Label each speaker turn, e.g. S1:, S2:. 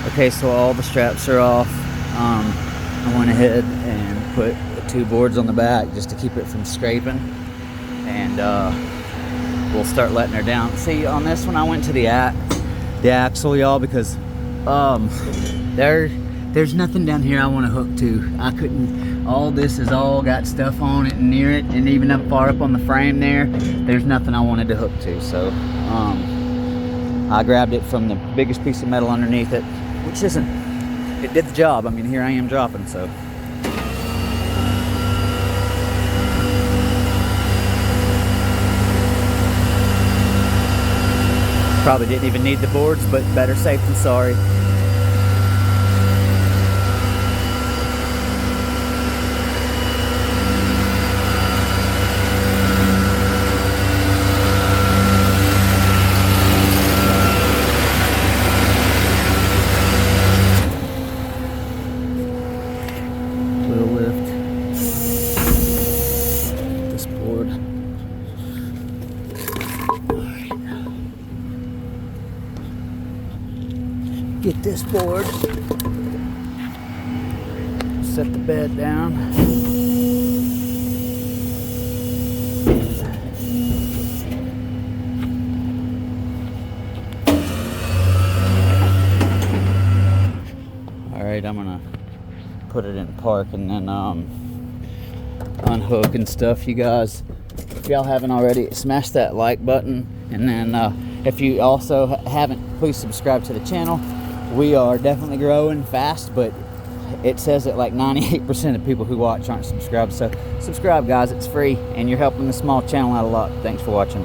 S1: Okay, so all the straps are off. I went ahead and put 2 boards on the back just to keep it from scraping, and we'll start letting her down. See, on this one I went to the axle, y'all, because there's nothing down here I want to hook to. I couldn't. All this is all got stuff on it and near it, and even up far up on the frame there's nothing I wanted to hook to. So I grabbed it from the biggest piece of metal underneath it, which it did the job. I mean, here I am dropping, so. Probably didn't even need the boards, but better safe than sorry. Little lift. This board. Get this board, set the bed down. All right, I'm gonna put it in park and then unhook and stuff. You guys, if y'all haven't already, smash that like button, and then if you also haven't, please subscribe to the channel. We are definitely growing fast, but it says that like 98% of people who watch aren't subscribed. So subscribe, guys, it's free, and you're helping the small channel out a lot. Thanks for watching.